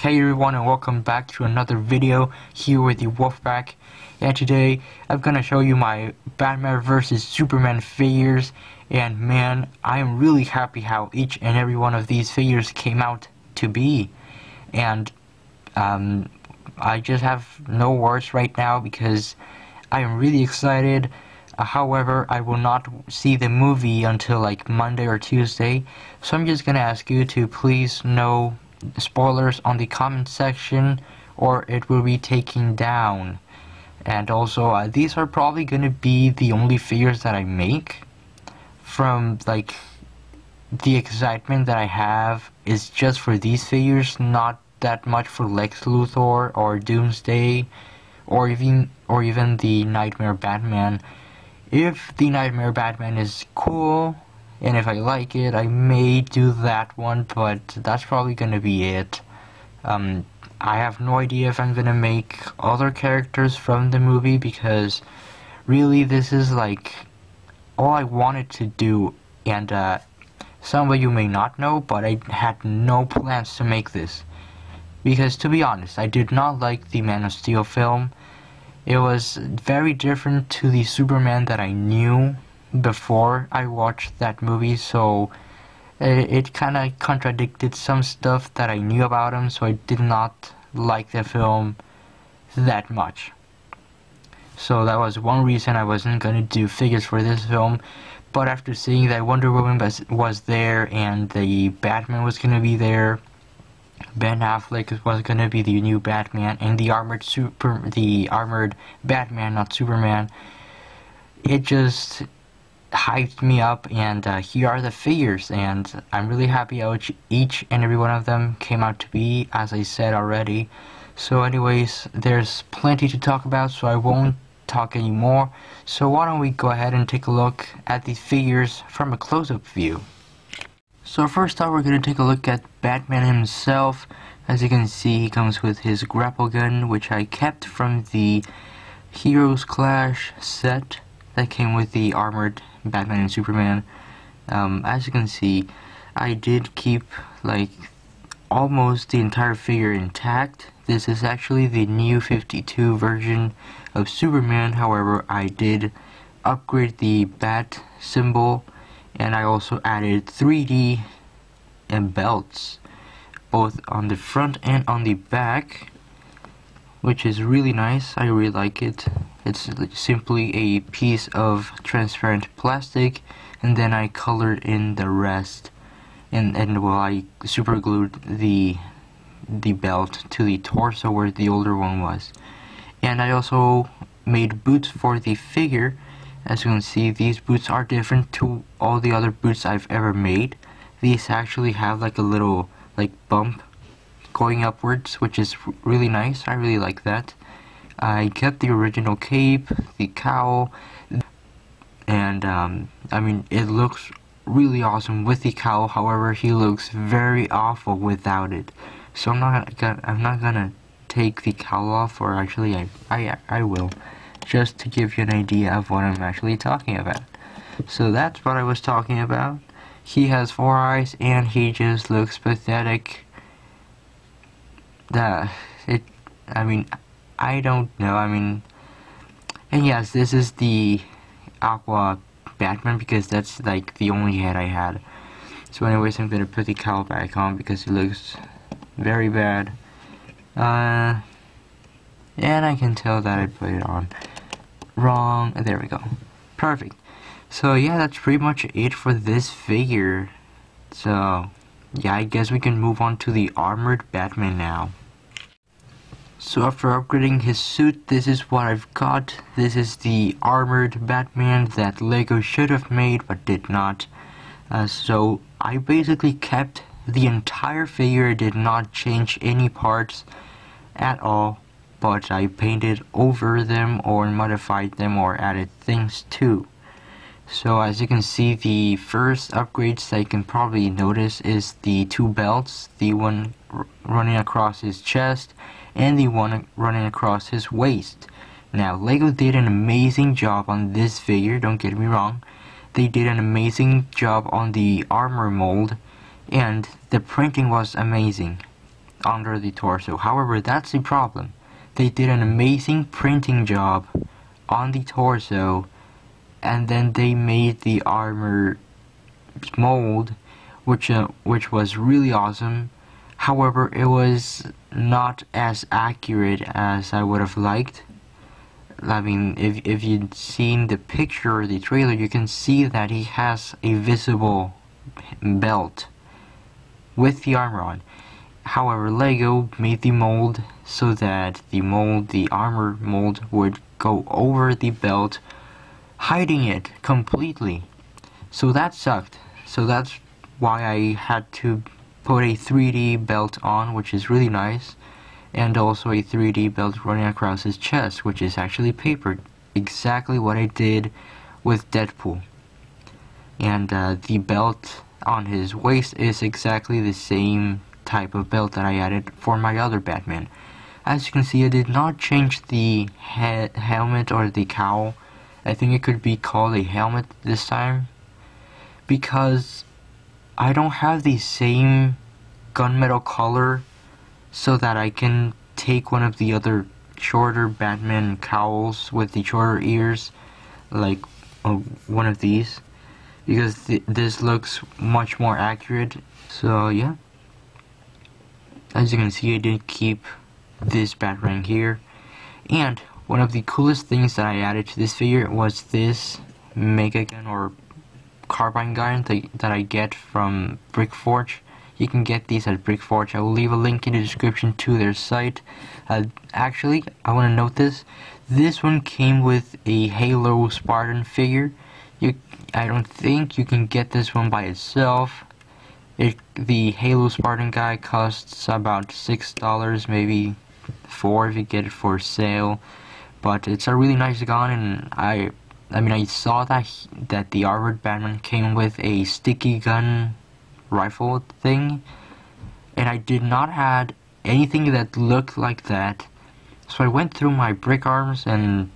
Hey everyone, and welcome back to another video here with TheWolfpack. And today I'm gonna show you my Batman vs Superman figures, and man, I am really happy how each and every one of these figures came out to be. And I just have no words right now because I am really excited. However, I will not see the movie until like Monday or Tuesday, so I'm just gonna ask you to please no spoilers on the comment section or it will be taken down. And also these are probably gonna be the only figures that I make. From like the excitement that I have is just for these figures, not that much for Lex Luthor or Doomsday or even the Nightmare Batman. If the Nightmare Batman is cool and if I like it, I may do that one, but that's probably gonna be it. I have no idea if I'm gonna make other characters from the movie, because really this is like all I wanted to do, and some of you may not know, but I had no plans to make this. Because to be honest, I did not like the Man of Steel film. It was very different to the Superman that I knew before I watched that movie, so it kind of contradicted some stuff that I knew about him, so I did not like the film that much. So that was one reason I wasn't gonna do figures for this film. But after seeing that Wonder Woman was there and the Batman was gonna be there, Ben Affleck was gonna be the new Batman, and the armored Batman, not Superman, it just hyped me up, and here are the figures, and I'm really happy how each and every one of them came out to be, as I said already. So anyways, there's plenty to talk about, so I won't talk anymore. So why don't we go ahead and take a look at these figures from a close-up view. So first off, we're going to take a look at Batman himself. As you can see, he comes with his grapple gun, which I kept from the Heroes Clash set that came with the armored Batman and Superman. As you can see, I did keep like almost the entire figure intact. This is actually the new 52 version of Superman. However, I did upgrade the bat symbol, and I also added 3D and belts, both on the front and on the back, which is really nice. I really like it. It's simply a piece of transparent plastic, and then I colored in the rest, and well, I super glued the belt to the torso where the older one was. And I also made boots for the figure. As you can see, these boots are different to all the other boots I've ever made. These actually have like a little like bump going upwards, which is really nice. I really like that. I kept the original cape, the cowl, and I mean, it looks really awesome with the cowl. However, he looks very awful without it. So I'm not gonna take the cowl off, or actually I will, just to give you an idea of what I'm actually talking about. So that's what I was talking about. He has 4 eyes and he just looks pathetic. I mean, I don't know, and yes, this is the Aqua Batman because that's like the only head I had. So anyways, I'm gonna put the cowl back on because it looks very bad. And I can tell that I put it on wrong. There we go. Perfect. So yeah, that's pretty much it for this figure. So yeah, I guess we can move on to the armored Batman now. So after upgrading his suit, this is what I've got. This is the armored Batman that Lego should have made but did not. So I basically kept the entire figure, did not change any parts at all, but I painted over them or modified them or added things too. So as you can see, the first upgrades that you can probably notice is the 2 belts, the one running across his chest and the one running across his waist. Now, Lego did an amazing job on this figure, don't get me wrong. They did an amazing job on the armor mold, and the printing was amazing. under the torso. However, that's the problem. They did an amazing printing job on the torso, and then they made the armor mold, which was really awesome. However, it was not as accurate as I would have liked. I mean, if you'd seen the picture or the trailer, you can see that he has a visible belt with the armor on. However, Lego made the mold so that the armor mold would go over the belt, hiding it completely. So that sucked. So that's why I had to put a 3D belt on, which is really nice, and also a 3D belt running across his chest, which is actually papered. Exactly what I did with Deadpool. And the belt on his waist is exactly the same type of belt that I added for my other Batman. As you can see, I did not change the helmet or the cowl. I think it could be called a helmet this time, because I don't have the same gunmetal color so that I can take one of the other shorter Batman cowls with the shorter ears, like one of these, because this looks much more accurate. So yeah, as you can see, I did keep this Batarang here. And one of the coolest things that I added to this figure was this mega gun or carbine gun that I get from Brickforge. You can get these at Brickforge. I will leave a link in the description to their site. Actually, I want to note this one came with a Halo Spartan figure. I don't think you can get this one by itself. The Halo Spartan guy costs about $6, maybe $4 if you get it for sale. But it's a really nice gun, and I mean, I saw that the armored Batman came with a sticky gun rifle thing, and I did not have anything that looked like that. So I went through my brick arms and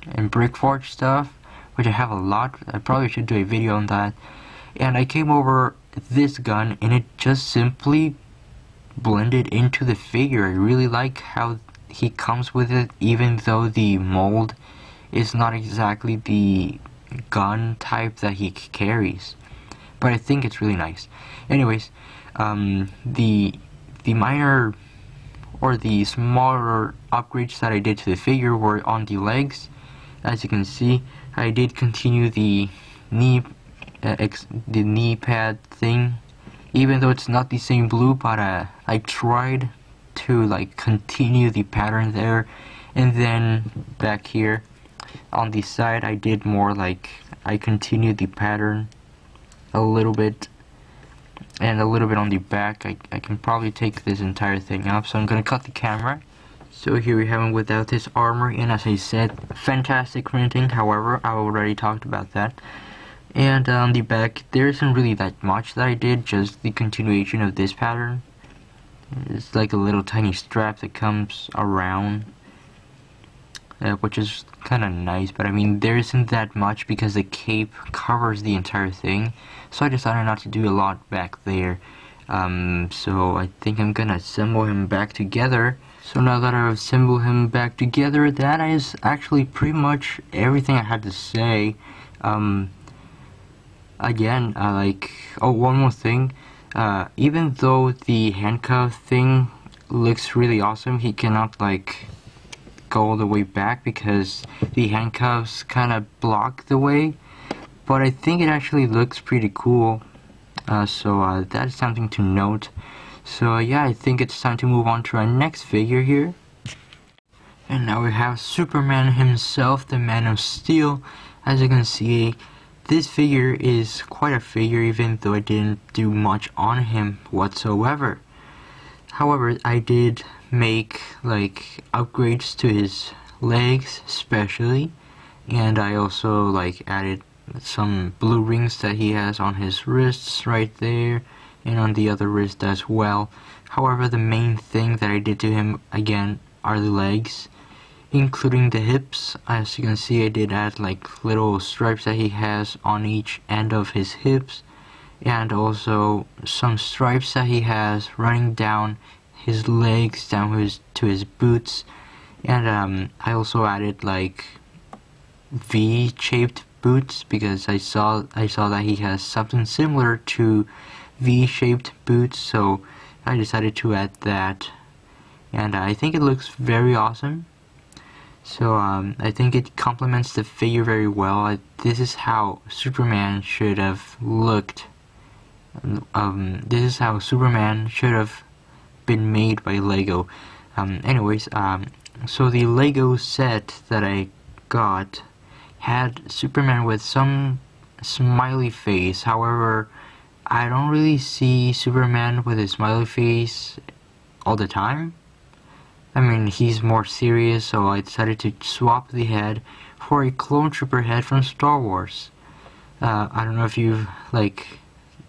Brickforge stuff, which I have a lot. I probably should do a video on that. And I came over this gun, and it just simply blended into the figure. I really like how he comes with it, even though the mold is not exactly the gun type that he carries. But I think it's really nice. Anyways, the minor or the smaller upgrades that I did to the figure were on the legs. As you can see, I did continue the knee pad thing, even though it's not the same blue. But I tried to like continue the pattern there, and then back here on the side I did more like I continued the pattern a little bit, and a little bit on the back. I can probably take this entire thing up, so I'm gonna cut the camera. So here we have him without this armor, and as I said, fantastic printing. However, I already talked about that. And on the back, there isn't really that much that I did, just the continuation of this pattern. It's like a little tiny strap that comes around, which is kind of nice, but I mean, there isn't that much because the cape covers the entire thing, so I decided not to do a lot back there. So I think I'm gonna assemble him back together. So now that I've assembled him back together, that is actually pretty much everything I had to say. Again, one more thing. Even though the handcuff thing looks really awesome, he cannot like go all the way back because the handcuffs kind of block the way, but I think it actually looks pretty cool. So that is something to note. So yeah, I think it's time to move on to our next figure here. And now we have Superman himself, the Man of Steel. As you can see, this figure is quite a figure, even though I didn't do much on him whatsoever. However, I did make like upgrades to his legs especially, and I also like added some blue rings that he has on his wrists right there, and on the other wrist as well. However, the main thing that I did to him again are the legs, including the hips. As you can see, I did add like little stripes that he has on each end of his hips, and also some stripes that he has running down his legs down to his boots, and I also added like V-shaped boots because I saw that he has something similar to V-shaped boots, so I decided to add that, and I think it looks very awesome. So I think it complements the figure very well. This is how Superman should have looked. This is how Superman should have been made by Lego. So the Lego set that I got had Superman with some smiley face. However, I don't really see Superman with a smiley face all the time. I mean, he's more serious, so I decided to swap the head for a clone trooper head from Star Wars. I don't know if you've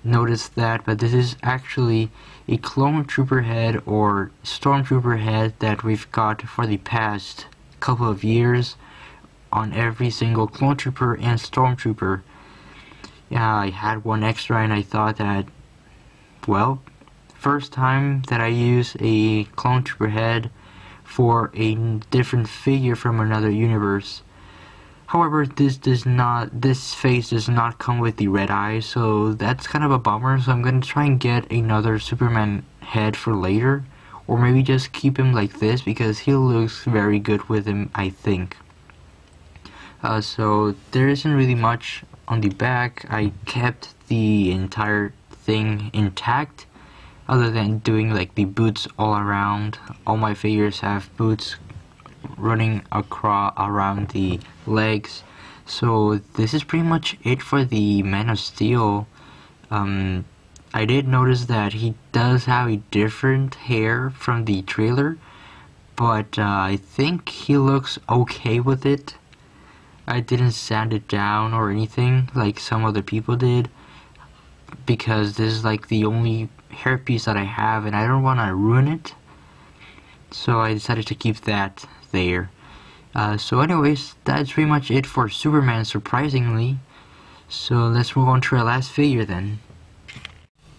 noticed that, but this is actually a clone trooper head or stormtrooper head that we've got for the past couple of years on every single clone trooper and stormtrooper. Yeah, I had one extra and I thought that, well, first time that I use a clone trooper head for a different figure from another universe. However, this face does not come with the red eyes, so that's kind of a bummer. So I'm gonna try and get another Superman head for later, or maybe just keep him like this because he looks very good with him, I think. So there isn't really much on the back. I kept the entire thing intact, other than doing like the boots all around. All my figures have boots running around the legs. So this is pretty much it for the Man of Steel. I did notice that he does have a different hair from the trailer, but I think he looks okay with it. I didn't sand it down or anything like some other people did, because this is like the only hairpiece that I have and I don't want to ruin it, so I decided to keep that there. So anyways, that's pretty much it for Superman, surprisingly. So let's move on to our last figure then.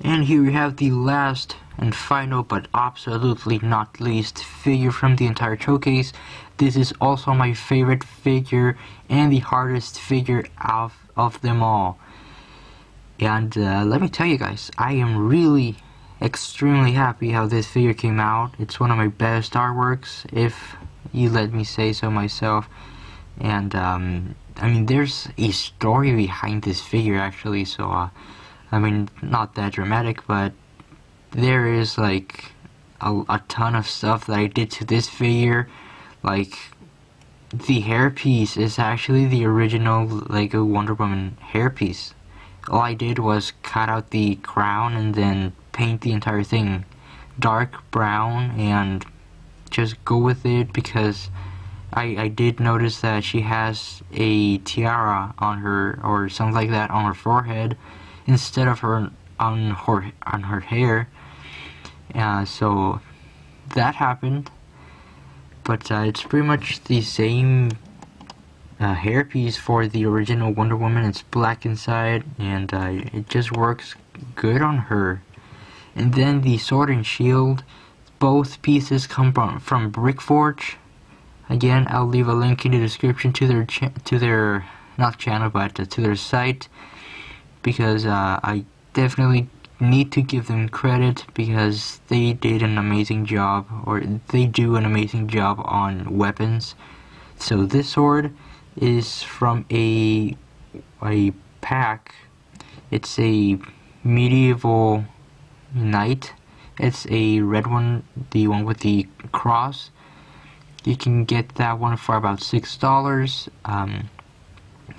And here we have the last and final, but absolutely not least, figure from the entire showcase. This is also my favorite figure and the hardest figure of them all. And let me tell you guys, I am really extremely happy how this figure came out. It's one of my best artworks, if you let me say so myself. And I mean, there's a story behind this figure actually, so I mean, not that dramatic, but there is like a ton of stuff that I did to this figure. Like, the hairpiece is actually the original Lego Wonder Woman hairpiece. All I did was cut out the crown and then paint the entire thing dark brown and just go with it, because I did notice that she has a tiara on her or something like that on her forehead instead of on her hair. So that happened, but it's pretty much the same hairpiece for the original Wonder Woman. It's black inside, and it just works good on her. And then the sword and shield, both pieces come from Brickforge. Again, I'll leave a link in the description to their not channel, but to their site, because I definitely need to give them credit, because they did an amazing job, or they do an amazing job on weapons. So this sword is from a pack. It's a medieval knight. It's a red one, the one with the cross. You can get that one for about $6, and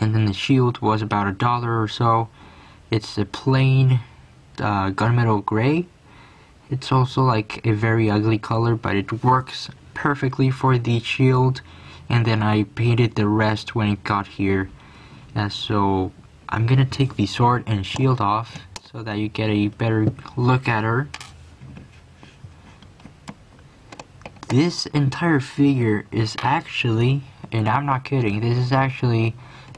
then the shield was about $1 or so. It's a plain gunmetal gray. It's also like a very ugly color, but it works perfectly for the shield. And then I painted the rest when it got here. So I'm gonna take the sword and shield off so that you get a better look at her. This entire figure is actually, and I'm not kidding, this is actually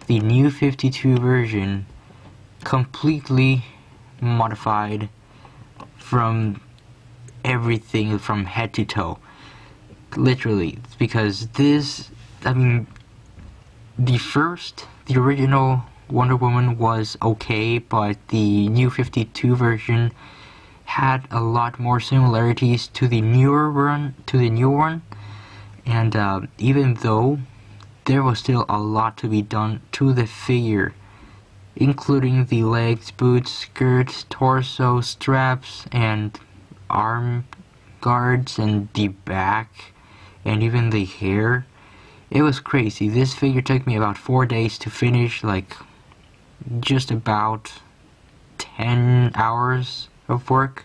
the new 52 version, completely modified from everything from head to toe. Literally, because this, I mean, the original Wonder Woman was okay, but the New 52 version had a lot more similarities to the new one, and even though there was still a lot to be done to the figure, including the legs, boots, skirts, torso, straps, and arm guards, and the back, and even the hair. It was crazy. This figure took me about 4 days to finish, like just about 10 hours of work,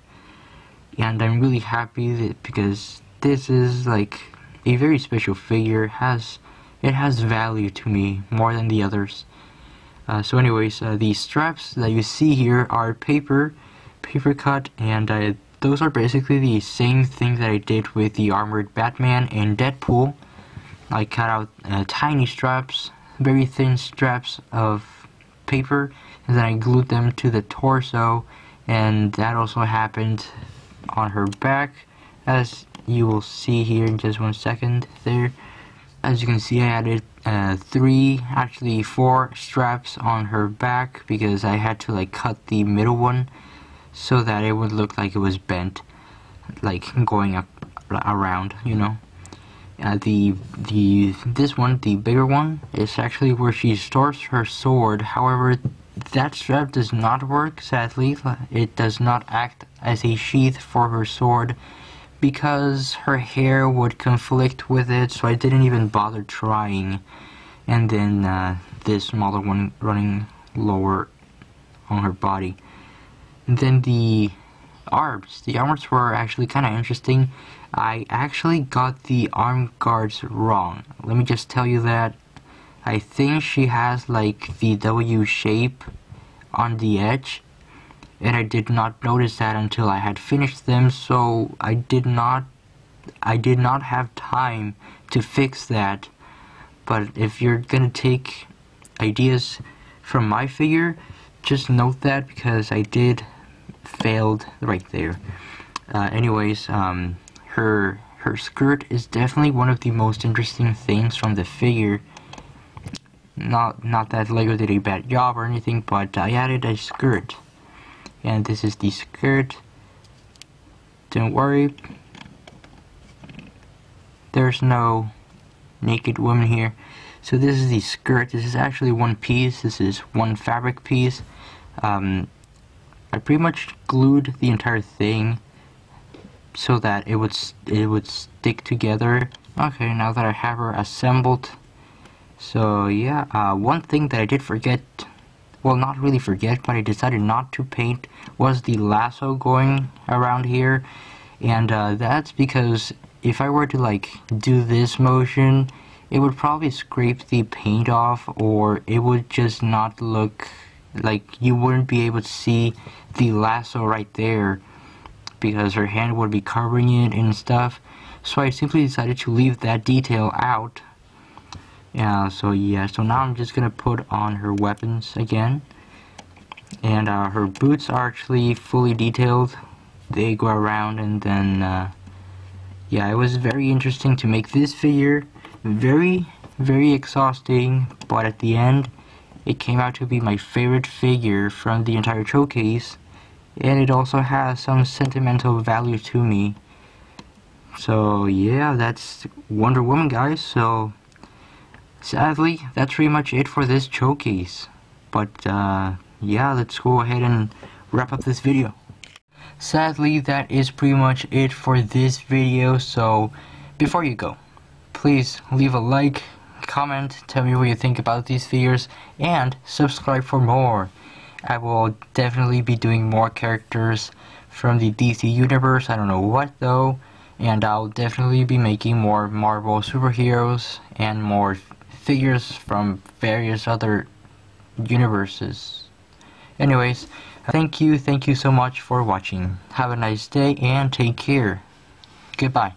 and I'm really happy because this is like a very special figure. It has value to me more than the others. So anyways, the straps that you see here are paper cut, and those are basically the same thing that I did with the armored Batman and Deadpool. I cut out tiny straps, very thin straps of paper, and then I glued them to the torso, and that also happened on her back, as you will see here in just 1 second there. As you can see, I added 4 straps on her back because I had to like cut the middle one so that it would look like it was bent, like going around, you know. This one, the bigger one, is actually where she stores her sword. However, that strap does not work, sadly. It does not act as a sheath for her sword because her hair would conflict with it, so I didn't even bother trying. And then this smaller one running lower on her body. And then the arms were actually kind of interesting. I actually got the arm guards wrong. Let me just tell you that I think she has like the W shape on the edge, and I did not notice that until I had finished them, so I did not have time to fix that. But if you're gonna take ideas from my figure, just note that, because I did failed right there. Anyways, her skirt is definitely one of the most interesting things from the figure. Not that Lego did a bad job or anything, but I added a skirt, and this is the skirt. Don't worry, there's no naked woman here. So this is the skirt. This is actually one piece. This is one fabric piece. I pretty much glued the entire thing so that it would stick together. Okay, now that I have her assembled. So yeah, one thing that I did forget, well, not really forget, but I decided not to paint, was the lasso going around here. And that's because if I were to like do this motion, it would probably scrape the paint off, or it would just not look like, you wouldn't be able to see the lasso right there because her hand would be covering it and stuff. So I simply decided to leave that detail out. So now I'm just gonna put on her weapons again, and her boots are actually fully detailed. They go around, and then yeah, it was very interesting to make this figure. Very exhausting, but at the end it came out to be my favorite figure from the entire showcase, and it also has some sentimental value to me. So yeah, that's Wonder Woman, guys. So sadly, that's pretty much it for this showcase. But yeah, let's go ahead and wrap up this video. Sadly, that is pretty much it for this video. So before you go, please leave a like, comment, tell me what you think about these figures, and subscribe for more. I will definitely be doing more characters from the DC universe. I don't know what though. And I'll definitely be making more Marvel superheroes and more figures from various other universes. Anyways, thank you so much for watching. Have a nice day and take care. Goodbye.